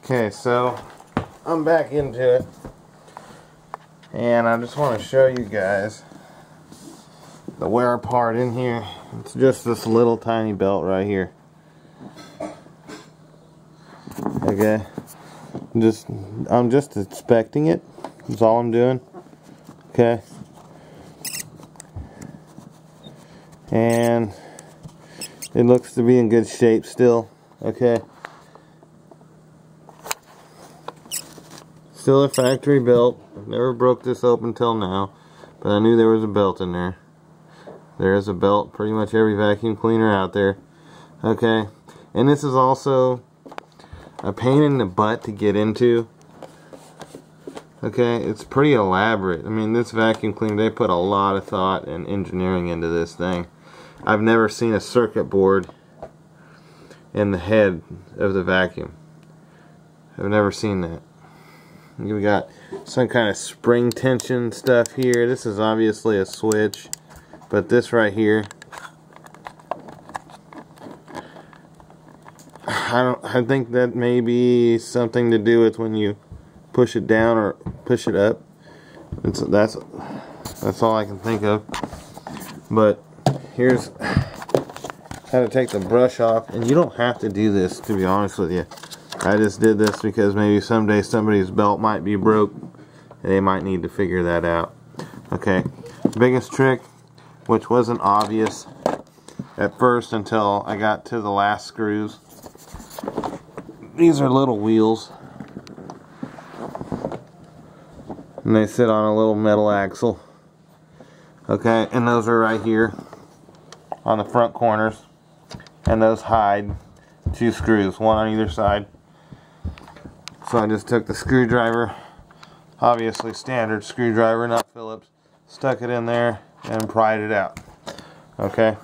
Okay, so I'm back into it, and I just want to show you guys the wear part in here. It's just this little tiny belt right here. Okay, I'm just inspecting it. That's all I'm doing. Okay, and it looks to be in good shape still. Okay. Still a factory belt. I've never broke this open till now, but I knew there was a belt in there. There is a belt, pretty much every vacuum cleaner out there. Okay, and this is also a pain in the butt to get into. Okay, it's pretty elaborate. I mean, this vacuum cleaner, they put a lot of thought and engineering into this thing. I've never seen a circuit board in the head of the vacuum. I've never seen that. We got some kind of spring tension stuff here. This is obviously a switch, but this right here, I think that may be something to do with when you push it down or push it up. That's all I can think of. But here's how to take the brush off, and you don't have to do this, to be honest with you. I just did this because maybe someday somebody's belt might be broke and they might need to figure that out. Okay, biggest trick, which wasn't obvious at first until I got to the last screws. These are little wheels, and they sit on a little metal axle. Okay, and those are right here on the front corners, and those hide 2 screws, one on either side. So I just took the screwdriver, obviously standard screwdriver, not Phillips, stuck it in there and pried it out. Okay.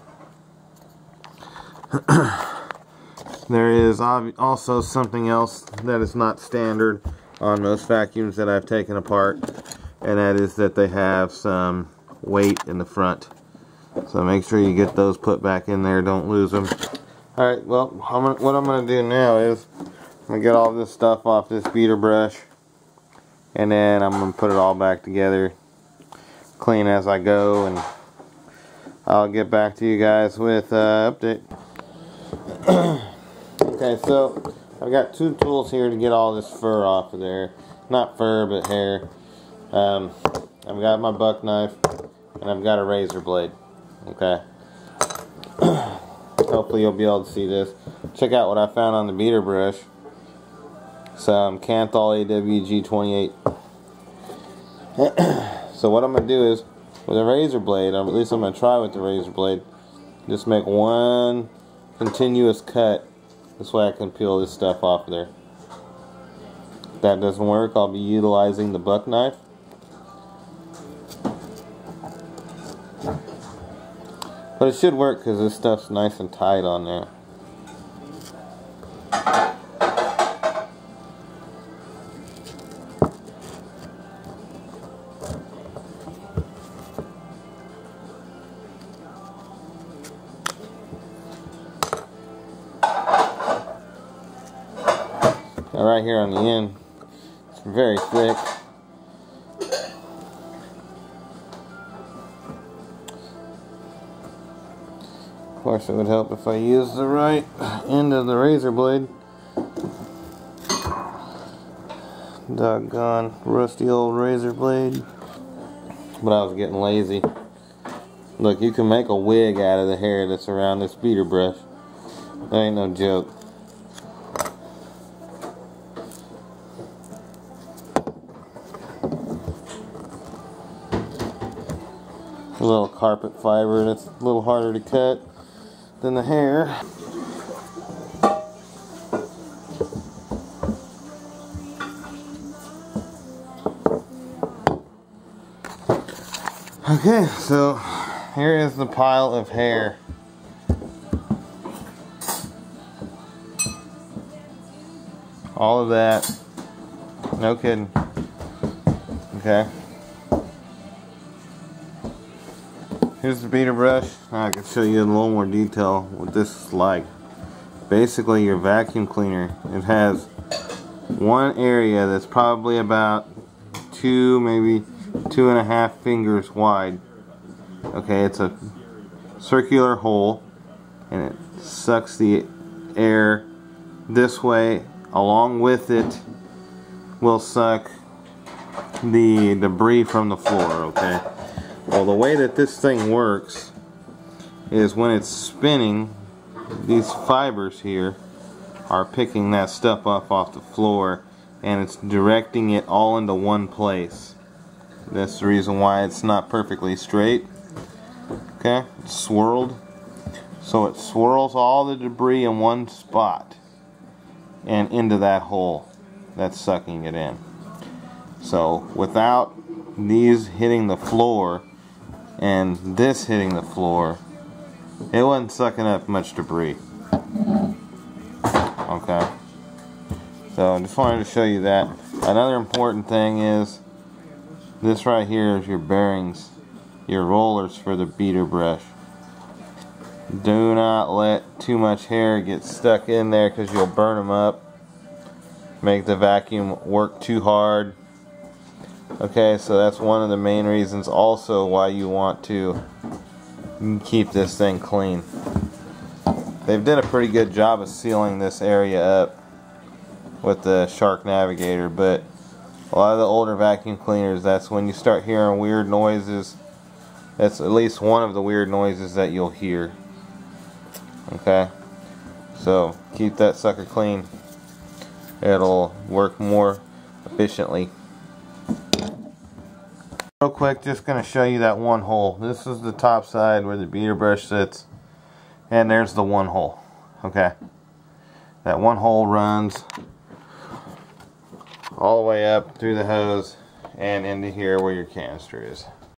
There is also something else that is not standard on most vacuums that I've taken apart, and that is that they have some weight in the front. So make sure you get those put back in there, don't lose them. Alright, well, what I'm going to do now is I'm going to get all this stuff off this beater brush, and then I'm going to put it all back together, clean as I go, and I'll get back to you guys with an update. Okay, so I've got 2 tools here to get all this fur off of there. Not fur, but hair. I've got my buck knife, and I've got a razor blade. Okay. Hopefully you'll be able to see this. Check out what I found on the beater brush. Some Kanthal AWG 28. So what I'm going to do is, with a razor blade, or at least I'm going to try with the razor blade, just make one continuous cut. This way I can peel this stuff off of there. If that doesn't work, I'll be utilizing the buck knife. But it should work because this stuff's nice and tight on there. Now right here on the end, it's very thick. Of course, it would help if I used the right end of the razor blade. Doggone rusty old razor blade. But I was getting lazy. Look, you can make a wig out of the hair that's around this beater brush. That ain't no joke. A little carpet fiber that's a little harder to cut than the hair. Okay, so here is the pile of hair. All of that. No kidding. Okay. Here's the beater brush. I can show you in a little more detail what this is like. Basically, your vacuum cleaner, it has one area that's probably about 2, maybe 2.5 fingers wide. Okay, it's a circular hole, and it sucks the air this way. Along with it will suck the debris from the floor. Okay, well, the way that this thing works is when it's spinning, these fibers here are picking that stuff up off the floor, and it's directing it all into one place. That's the reason why it's not perfectly straight. Okay, it's swirled, so it swirls all the debris in one spot and into that hole that's sucking it in. So without these hitting the floor and this hitting the floor, it wasn't sucking up much debris. Okay, so I just wanted to show you that. Another important thing is this right here is your bearings, your rollers for the beater brush. Do not let too much hair get stuck in there, because you'll burn them up. Make the vacuum work too hard. Okay, so that's one of the main reasons also why you want to keep this thing clean. They've done a pretty good job of sealing this area up with the Shark Navigator, but a lot of the older vacuum cleaners, that's when you start hearing weird noises. That's at least one of the weird noises that you'll hear. Okay, so keep that sucker clean. It'll work more efficiently. Real quick, just going to show you that one hole. This is the top side where the beater brush sits, and there's the one hole. Okay, that one hole runs all the way up through the hose and into here where your canister is.